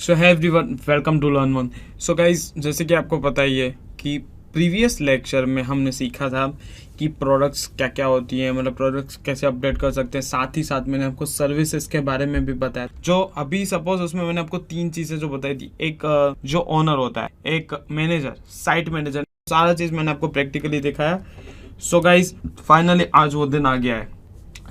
So hi everyone, welcome to Learn One. So guys, जैसे कि आपको पता ही है कि प्रीवियस लेक्चर में हमने सीखा था कि प्रोडक्ट्स क्या क्या होती हैं, मतलब प्रोडक्ट्स कैसे अपडेट कर सकते हैं। साथ ही साथ मैंने आपको सर्विसेज के बारे में भी बताया। जो अभी सपोज उसमें मैंने आपको तीन चीज़ें जो बताई थी, एक जो ओनर होता है, एक मैनेजर, साइट मैनेजर, सारा चीज़ मैंने आपको प्रैक्टिकली दिखाया। सो गाइज, फाइनली आज वो दिन आ गया है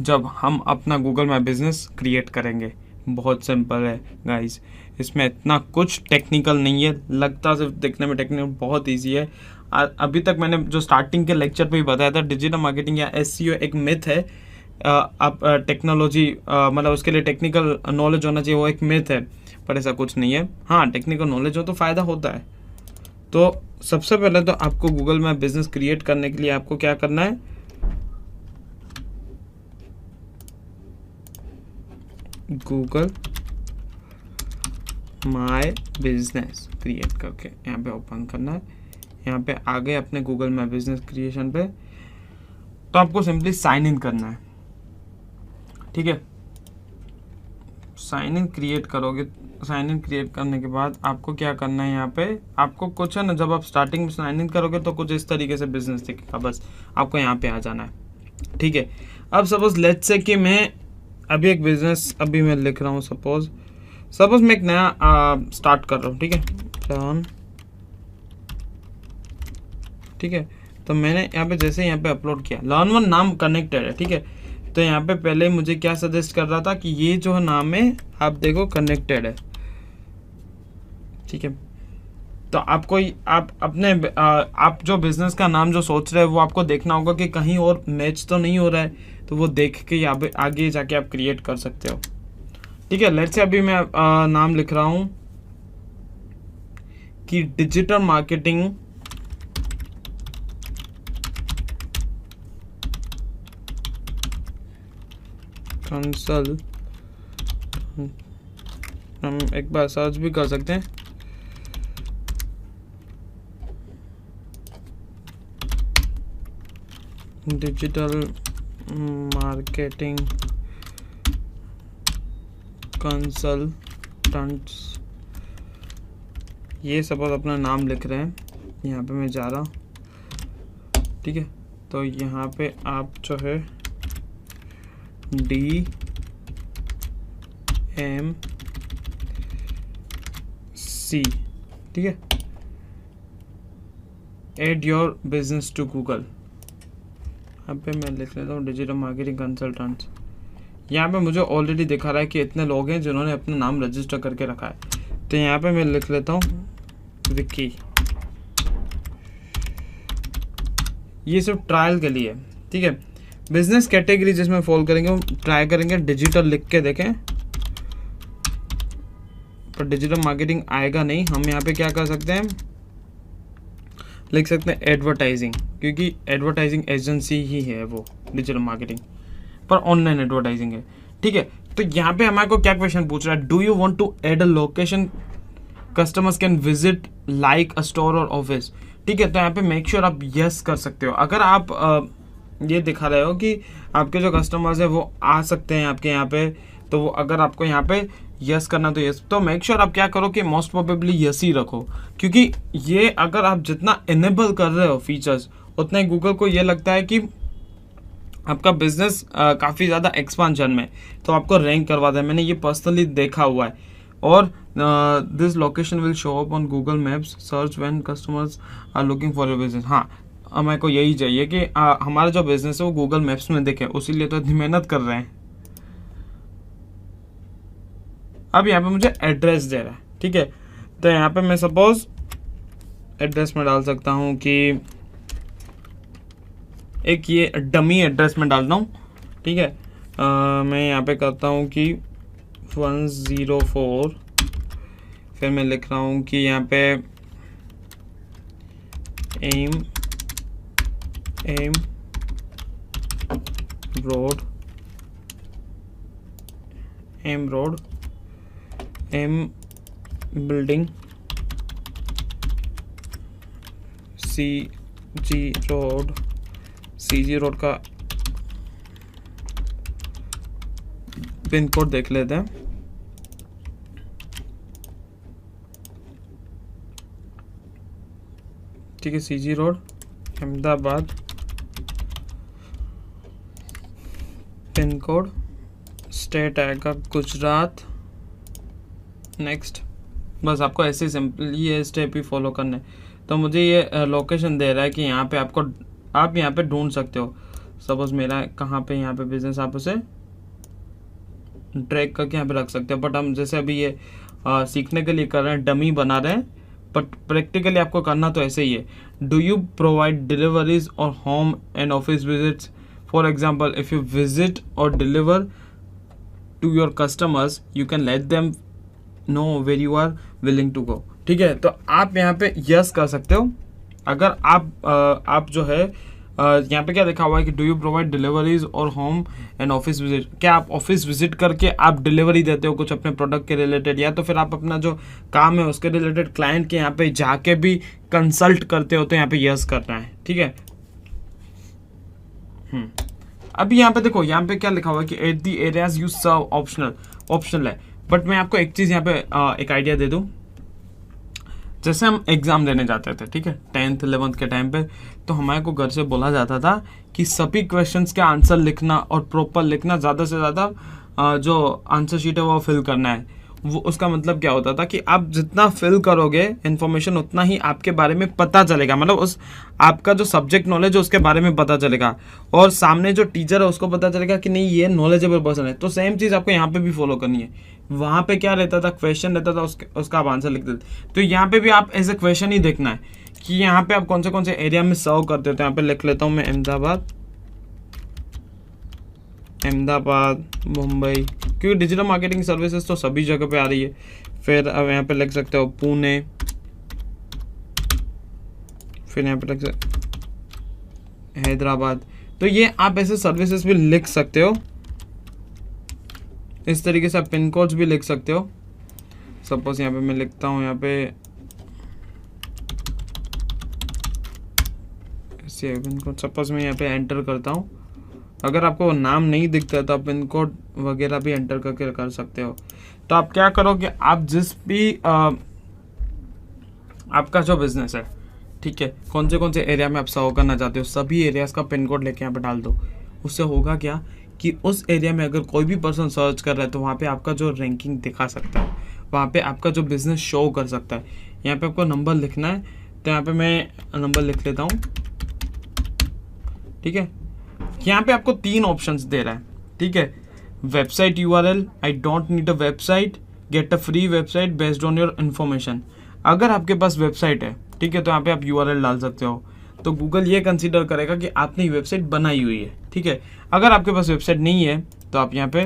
जब हम अपना गूगल माई बिजनेस क्रिएट करेंगे। बहुत सिंपल है गाइस, इसमें इतना कुछ टेक्निकल नहीं है, लगता सिर्फ दिखने में टेक्निकल, बहुत इजी है। अभी तक मैंने जो स्टार्टिंग के लेक्चर पे ही बताया था, डिजिटल मार्केटिंग या एसईओ एक मिथ है। आप टेक्नोलॉजी मतलब उसके लिए टेक्निकल नॉलेज होना चाहिए, वो एक मिथ है, पर ऐसा कुछ नहीं है। हाँ, टेक्निकल नॉलेज हो तो फ़ायदा होता है। तो सबसे पहले तो आपको गूगल में बिजनेस क्रिएट करने के लिए आपको क्या करना है, गूगल माई बिजनेस क्रिएट करके यहाँ पे ओपन करना है। यहाँ पे आ गए अपने गूगल माई बिजनेस क्रिएशन पे, तो आपको सिंपली साइन इन करना है। ठीक है, साइन इन क्रिएट करोगे। साइन इन क्रिएट करने के बाद आपको क्या करना है, यहाँ पे आपको कुछ है ना, जब आप स्टार्टिंग में साइन इन करोगे तो कुछ इस तरीके से बिजनेस दिखेगा, बस आपको यहाँ पे आ जाना है। ठीक है, अब सपोज लेट्स से कि मैं अभी एक बिजनेस अभी मैं लिख रहा हूँ, सपोज मैं एक नया स्टार्ट कर रहा हूँ। ठीक है, प्लान। ठीक है, तो मैंने यहाँ पे जैसे यहाँ पे अपलोड किया, लर्न वन नाम कनेक्टेड है। ठीक है, तो यहाँ पे पहले मुझे क्या सजेस्ट कर रहा था कि ये जो नाम है आप देखो कनेक्टेड है। ठीक है, तो आपको आप अपने आप जो बिजनेस का नाम जो सोच रहे हैं वो आपको देखना होगा कि कहीं और मैच तो नहीं हो रहा है, तो वो देख के यहाँ पे आगे जाके आप क्रिएट कर सकते हो। ठीक है, लेट्स से अभी मैं नाम लिख रहा हूँ कि डिजिटल मार्केटिंग कंसल्ट। हम एक बार सर्च भी कर सकते हैं, डिजिटल मार्केटिंग कंसल्टेंट्स। ये सपोज अपना नाम लिख रहे हैं, यहाँ पे मैं जा रहा हूँ। ठीक है, तो यहाँ पे आप जो है DMC, ठीक है, add your business to Google. यहाँ पे मैं लिख लेता हूँ डिजिटल मार्केटिंग कंसल्टेंट्स। यहाँ पे मुझे ऑलरेडी दिखा रहा है कि इतने लोग हैं जिन्होंने अपना नाम रजिस्टर करके रखा है, तो यहाँ पे मैं लिख लेता हूँ विक्की। ये सिर्फ ट्रायल के लिए। ठीक है, बिजनेस कैटेगरी जिसमें फॉलो करेंगे वो ट्राई करेंगे डिजिटल लिख के देखें, पर डिजिटल मार्केटिंग आएगा नहीं। हम यहाँ पे क्या कर सकते हैं, लिख सकते हैं एडवर्टाइजिंग, क्योंकि एडवर्टाइजिंग एजेंसी ही है वो डिजिटल मार्केटिंग, पर ऑनलाइन एडवर्टाइजिंग है। ठीक है, तो यहाँ पे हमारे को क्या क्वेश्चन पूछ रहा है, do you want to add a location customers can visit like a store और ऑफिस। ठीक है, तो यहाँ पे मेक श्योर आप यस कर सकते हो। अगर आप ये दिखा रहे हो कि आपके जो कस्टमर्स है वो आ सकते हैं आपके यहाँ पे, तो वो अगर आपको यहाँ पे यस करना तो यस, तो मेक श्योर आप क्या करो कि मोस्ट प्रोबेबली यस ही रखो, क्योंकि ये अगर आप जितना इनेबल कर रहे हो फीचर्स, उतना ही गूगल को ये लगता है कि आपका बिजनेस काफ़ी ज़्यादा एक्सपांशन में, तो आपको रैंक करवाता है। मैंने ये पर्सनली देखा हुआ है। और this location will show up on Google Maps search when customers are looking for your business. हाँ, हमें को यही चाहिए कि हमारा जो बिजनेस है वो गूगल मैप्स में दिखे, उसी लिए तो इतनी मेहनत कर रहे हैं। अब यहाँ पे मुझे एड्रेस दे रहा है। ठीक है, तो यहाँ पे मैं सपोज एड्रेस में डाल सकता हूँ कि एक ये डमी एड्रेस में डाल रहा हूँ। ठीक है, मैं यहाँ पे करता हूँ कि 104, फिर मैं लिख रहा हूँ कि यहाँ पे M road, M building, CG road का पिन कोड देख लेते हैं। ठीक है, CG road Ahmedabad, pin code, state आएगा गुजरात, नेक्स्ट। बस आपको ऐसे सिंपल ये स्टेप ही फॉलो करने। तो मुझे ये लोकेशन दे रहा है कि यहाँ पे आपको, आप यहाँ पे ढूंढ सकते हो। सपोज मेरा कहाँ पे यहाँ पे बिजनेस, आप उसे ड्रैग करके यहाँ पे रख सकते हो। बट हम जैसे अभी ये सीखने के लिए कर रहे हैं, डमी बना रहे हैं, बट प्रैक्टिकली आपको करना तो ऐसे ही है। Do you provide deliveries or home and office visits? For example, if you visit or deliver to your customers, you can let them know where you are willing to go. ठीक है, तो आप यहाँ पे यस कर सकते हो। अगर आप जो है यहाँ पे क्या लिखा हुआ है कि do you provide deliveries or home and office visit, क्या आप ऑफिस विजिट करके आप डिलीवरी देते हो कुछ अपने प्रोडक्ट के रिलेटेड, या तो फिर आप अपना जो काम है उसके रिलेटेड क्लाइंट के यहाँ पे जाके भी कंसल्ट करते हो, तो यहाँ पे यस करना है। ठीक है, अभी यहाँ पे देखो, यहाँ पे क्या लिखा हुआ है कि at the areas you serve optional है। बट मैं आपको एक चीज यहाँ पे एक आइडिया दे दूं। जैसे हम एग्जाम देने जाते थे, ठीक है, 10th 11th के टाइम पे, तो हमारे को घर से बोला जाता था कि सभी क्वेश्चंस के आंसर लिखना और प्रॉपर लिखना, ज़्यादा से ज़्यादा जो आंसर शीट है वो फिल करना है। वो उसका मतलब क्या होता था कि आप जितना फिल करोगे इन्फॉर्मेशन, उतना ही आपके बारे में पता चलेगा, मतलब उस आपका जो सब्जेक्ट नॉलेज है उसके बारे में पता चलेगा, और सामने जो टीचर है उसको पता चलेगा कि नहीं ये नॉलेजेबल पर्सन है। तो सेम चीज़ आपको यहाँ पे भी फॉलो करनी है। वहाँ पे क्या रहता था, क्वेश्चन रहता था, उसका आप आंसर लिखते थे। तो यहाँ पे भी आप एज ए क्वेश्चन ही देखना है कि यहाँ पे आप कौन से एरिया में सर्व करते हो। तो यहाँ पे लिख लेता हूँ मैं अहमदाबाद, मुंबई, क्योंकि डिजिटल मार्केटिंग सर्विसेज तो सभी जगह पे आ रही है। फिर अब यहाँ पे लिख सकते हो पुणे, फिर यहाँ पे लिख सकते हैदराबाद। तो ये आप ऐसे सर्विसेज भी लिख सकते हो। इस तरीके से आप पिन कोड्स भी लिख सकते हो। सपोज यहाँ पे मैं लिखता हूँ, यहाँ पे पिन कोड, सपोज मैं यहाँ पे एंटर करता हूँ। अगर आपको नाम नहीं दिखता तो आप पिन कोड वगैरह भी एंटर करके कर सकते हो। तो आप क्या करोगे, आप जिस भी आपका जो बिजनेस है, ठीक है, कौन से एरिया में आप सर्व करना चाहते हो, सभी एरियाज का पिन कोड लेके यहाँ पे डाल दो। उससे होगा क्या कि उस एरिया में अगर कोई भी पर्सन सर्च कर रहा है तो वहाँ पे आपका जो रैंकिंग दिखा सकता है, वहाँ पे आपका जो बिजनेस शो कर सकता है। यहाँ पे आपको नंबर लिखना है, तो यहाँ पे मैं नंबर लिख लेता हूँ। ठीक है, यहाँ पे आपको 3 ऑप्शंस दे रहा है। ठीक है, website URL, I don't need a website, get a free website based on your information. अगर आपके पास वेबसाइट है, ठीक है, तो यहाँ पे आप यूआरएल डाल सकते हो। तो गूगल ये कंसीडर करेगा कि आपने ये वेबसाइट बनाई हुई है। ठीक है, अगर आपके पास वेबसाइट नहीं है तो आप यहाँ पे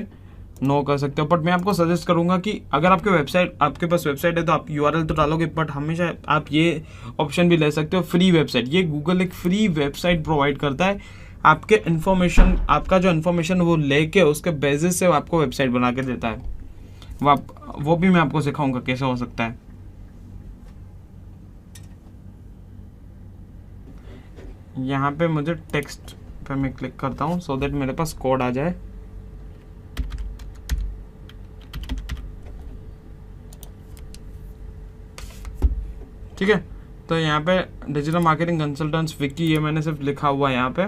नो कर सकते हो। बट मैं आपको सजेस्ट करूंगा कि अगर आपके पास वेबसाइट है तो आप यूआरएल तो डालोगे, बट हमेशा आप ये ऑप्शन भी ले सकते हो, फ्री वेबसाइट। ये गूगल एक फ्री वेबसाइट प्रोवाइड करता है। आपके इन्फॉर्मेशन, आपका जो इन्फॉर्मेशन वो लेके उसके बेसिस से आपको वेबसाइट बना के देता है। वो भी मैं आपको सिखाऊंगा कैसे हो सकता है। यहाँ पे मुझे टेक्स्ट पे मैं क्लिक करता हूँ सो दैट मेरे पास कोड आ जाए। ठीक है, तो यहाँ पे डिजिटल मार्केटिंग कंसल्टेंट्स विकी, ये मैंने सिर्फ लिखा हुआ है यहाँ पे।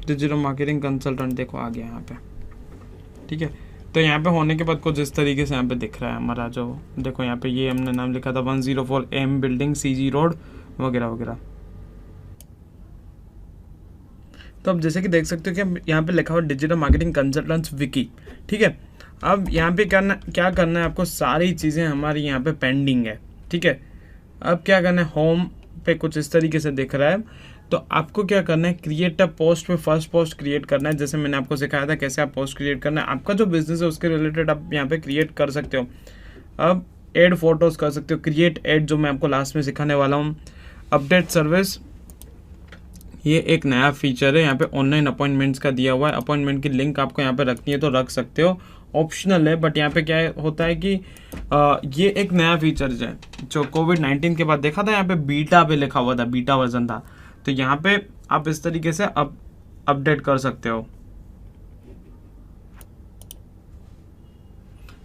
डिजिटल मार्केटिंग कंसल्टेंट देखो आ गया यहाँ पे। ठीक है, तो यहाँ पे होने के बाद कुछ इस तरीके से यहाँ पे दिख रहा है हमारा जो, देखो यहाँ पे ये हमने नाम लिखा था 104 एम बिल्डिंग, सीजी रोड वगैरह वगैरह। तो अब जैसे कि देख सकते हो कि यहाँ पे लिखा हुआ डिजिटल मार्केटिंग कंसल्टेंट्स विकी। ठीक है, अब यहाँ पे क्या करना है आपको, सारी चीज़ें हमारी यहाँ पे पेंडिंग है। ठीक है, अब क्या करना है, होम पे कुछ इस तरीके से दिख रहा है, तो आपको क्या करना है, क्रिएट अ पोस्ट पे फर्स्ट पोस्ट क्रिएट करना है। जैसे मैंने आपको सिखाया था कैसे आप पोस्ट क्रिएट करना है। आपका जो बिजनेस है उसके रिलेटेड आप यहाँ पे क्रिएट कर सकते हो। अब एड फोटोज कर सकते हो, क्रिएट एड जो मैं आपको लास्ट में सिखाने वाला हूँ। अपडेट सर्विस, ये एक नया फीचर है, यहाँ पे ऑनलाइन अपॉइंटमेंट्स का दिया हुआ है। अपॉइंटमेंट की लिंक आपको यहाँ पे रखनी है तो रख सकते हो, ऑप्शनल है। बट यहाँ पे क्या होता है कि ये एक नया फीचर है जो कोविड-19 के बाद देखा था, यहाँ पे बीटा पे लिखा हुआ था, बीटा वर्जन था। तो यहाँ पे आप इस तरीके से अपडेट कर सकते हो।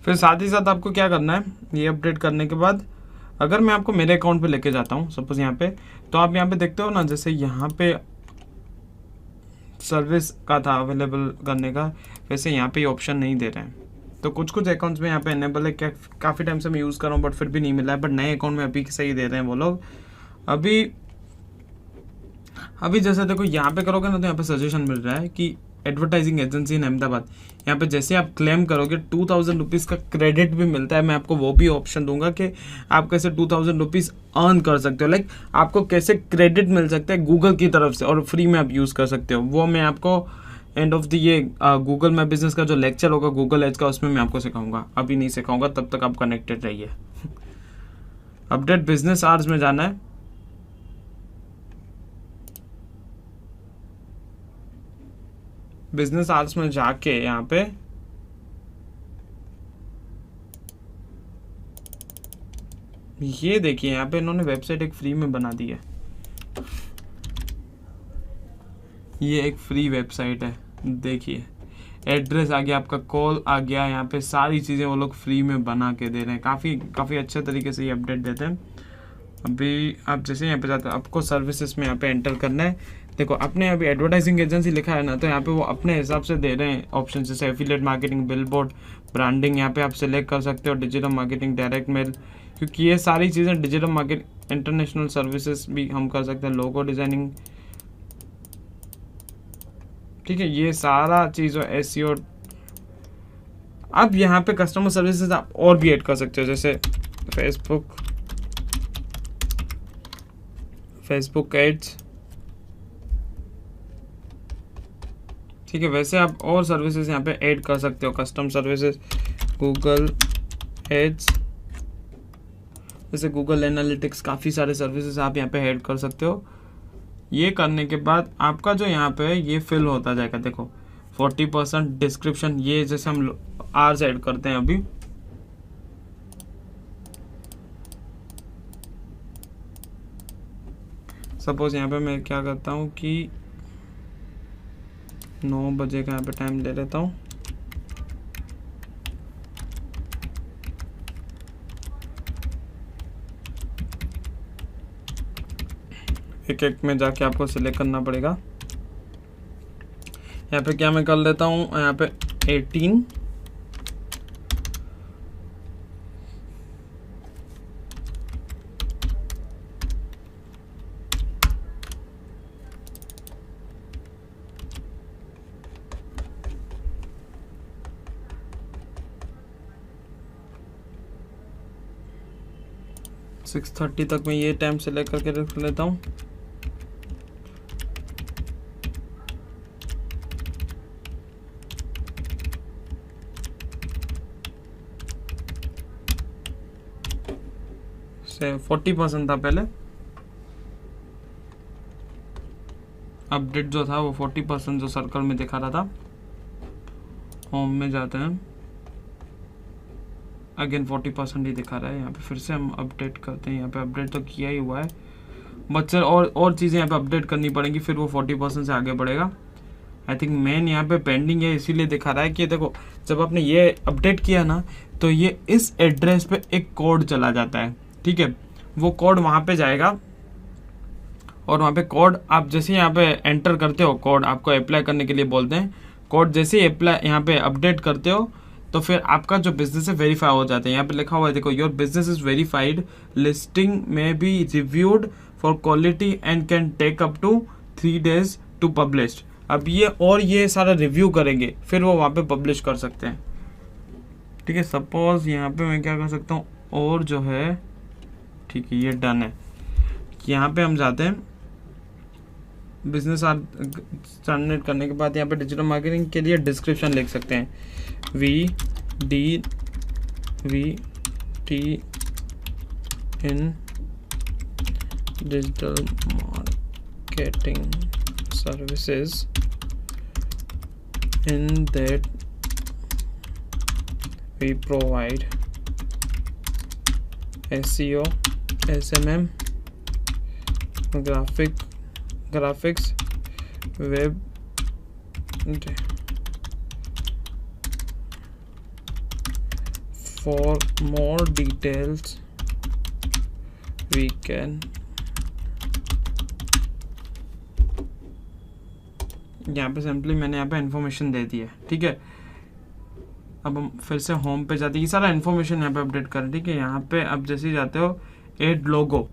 फिर साथ ही साथ आपको क्या करना है, ये अपडेट करने के बाद अगर मैं आपको मेरे अकाउंट पे लेके जाता हूँ सपोज यहाँ पे, तो आप यहाँ पे देखते हो ना, जैसे यहाँ पे सर्विस का था अवेलेबल करने का, वैसे यहाँ पे ऑप्शन नहीं दे रहे हैं। तो कुछ कुछ अकाउंट्स में यहाँ पे इनेबल है, क्या काफ़ी टाइम से मैं यूज़ कर रहा हूँ बट फिर भी नहीं मिला है, बट नए अकाउंट में अभी सही दे रहे हैं वो लोग। अभी जैसे देखो यहाँ पे करोगे ना, तो यहाँ पे सजेशन मिल रहा है कि एडवर्टाइजिंग एजेंसी इन अहमदाबाद, यहाँ पे जैसे आप क्लेम करोगे 2000 रुपीज़ का क्रेडिट भी मिलता है। मैं आपको वो भी ऑप्शन दूंगा कि आप कैसे 2000 रुपीज़ अर्न कर सकते हो, लाइक आपको कैसे क्रेडिट मिल सकता है गूगल की तरफ से और फ्री में आप यूज़ कर सकते हो। वो मैं आपको एंड ऑफ द ये गूगल माई बिजनेस का जो लेक्चर होगा गूगल एड्स का, उसमें मैं आपको सिखाऊंगा, अभी नहीं सिखाऊंगा, तब तक आप कनेक्टेड रहिए। अपडेट बिजनेस आवर्स में जाना है, बिजनेस आवर्स में जाके यहाँ पे ये देखिए, यहाँ पे इन्होंने वेबसाइट एक फ्री में बना दी है। ये एक फ्री वेबसाइट है, देखिए एड्रेस आ गया, आपका कॉल आ गया, यहाँ पे सारी चीज़ें वो लोग फ्री में बना के दे रहे हैं। काफ़ी अच्छे तरीके से ये अपडेट देते हैं। अभी आप जैसे यहाँ पे जाते हैं, आपको सर्विसेज में यहाँ पे एंटर करना है। देखो आपने अभी एडवर्टाइजिंग एजेंसी लिखा है ना, तो यहाँ पे वो अपने हिसाब से दे रहे हैं ऑप्शन, जैसे एफिलिएट मार्केटिंग, बिलबोर्ड, ब्रांडिंग, यहाँ पे आप सिलेक्ट कर सकते हो, डिजिटल मार्केटिंग, डायरेक्ट मेल, क्योंकि ये सारी चीज़ें डिजिटल मार्केट, इंटरनेशनल सर्विसेज भी हम कर सकते हैं, लोगो डिज़ाइनिंग, ठीक है, ये सारा चीज़ एसईओ। अब यहाँ पे कस्टमर सर्विसेज आप और भी ऐड कर सकते हो, जैसे फेसबुक एड्स, ठीक है, वैसे आप और सर्विसेज यहाँ पे ऐड कर सकते हो, कस्टम सर्विसेज, गूगल एड्स, जैसे गूगल एनालिटिक्स, काफ़ी सारे सर्विसेज आप यहाँ पे ऐड कर सकते हो। ये करने के बाद आपका जो यहाँ पे ये फिल होता जाएगा। देखो 40% डिस्क्रिप्शन, ये जैसे हम आर्स ऐड करते हैं अभी, सपोज यहाँ पे मैं क्या करता हूँ कि 9 बजे का यहाँ पे टाइम ले लेता हूँ, एक एक में जाके आपको सिलेक्ट करना पड़ेगा। यहाँ पे क्या मैं कर लेता हूँ, यहाँ पे 18, सिक्स 30 तक मैं ये टाइम सेलेक्ट करके रख लेता हूँ। से 40% था पहले, अपडेट जो था वो 40% जो सर्कल में दिखा रहा था। होम में जाते हैं, अगेन 40% ही दिखा रहा है। यहाँ पे फिर से हम अपडेट करते हैं, यहाँ पे अपडेट तो किया ही हुआ है, बच्चे और चीज़ें यहाँ पे अपडेट करनी पड़ेंगी, फिर वो 40% से आगे बढ़ेगा। आई थिंक मेन यहाँ पे पेंडिंग है, इसीलिए दिखा रहा है कि देखो जब आपने ये अपडेट किया ना, तो ये इस एड्रेस पे एक कोड चला जाता है, ठीक है, वो कोड वहाँ पे जाएगा और वहाँ पे कोड आप जैसे यहाँ पे एंटर करते हो, कोड आपको अप्लाई करने के लिए बोलते हैं, कोड जैसे ही अप्लाई यहाँ पे अपडेट करते हो तो फिर आपका जो बिजनेस है वेरीफाई हो जाता है। यहाँ पे लिखा हुआ है देखो, your business is verified, listing may be reviewed for quality and can take up to 3 days to publish. अब ये सारा रिव्यू करेंगे, फिर वो वहाँ पे पब्लिश कर सकते हैं, ठीक है। सपोज यहाँ पे मैं क्या कर सकता हूँ, और जो है ठीक है ये डन है। यहाँ पे हम जाते हैं, बिजनेस जनरेट करने के बाद यहाँ पे डिजिटल मार्केटिंग के लिए डिस्क्रिप्शन लिख सकते हैं, VDVT in digital marketing services in that we provide SEO, SMM, graphics, web for more details we can, यहाँ पे सिंपली मैंने यहाँ पे इन्फॉर्मेशन दे दी है, ठीक है। अब हम फिर से होम पे जाते हैं, ये सारा इन्फॉर्मेशन यहाँ पे अपडेट करें, ठीक है। यहाँ पे अब जैसे ही जाते हो एड लोगो,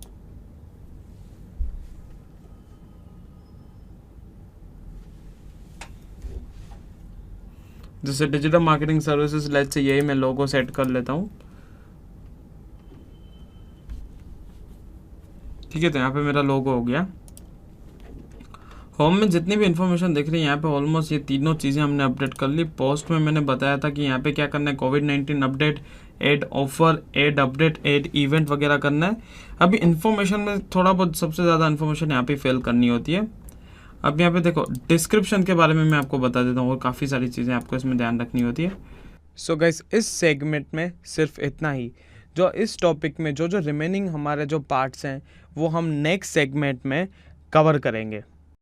जैसे digital marketing services, let's say यही मैं लोगो सेट कर लेता हूँ, ठीक है। तो यहाँ पे मेरा लोगो हो गया। होम में जितनी भी इन्फॉर्मेशन दिख रही है यहाँ पे ऑलमोस्ट ये तीनों चीज़ें हमने अपडेट कर ली। पोस्ट में मैंने बताया था कि यहाँ पे क्या करना है, कोविड-19 update, add offer, add update, add event वगैरह करना है। अभी इन्फॉर्मेशन में थोड़ा बहुत सबसे ज़्यादा इन्फॉर्मेशन यहाँ पे फिल करनी होती है। अब यहाँ पे देखो डिस्क्रिप्शन के बारे में मैं आपको बता देता हूँ, और काफ़ी सारी चीज़ें आपको इसमें ध्यान रखनी होती है। सो गाइस, इस सेगमेंट में सिर्फ इतना ही। जो इस टॉपिक में जो रिमेनिंग हमारे जो पार्ट्स हैं वो हम नेक्स्ट सेगमेंट में कवर करेंगे।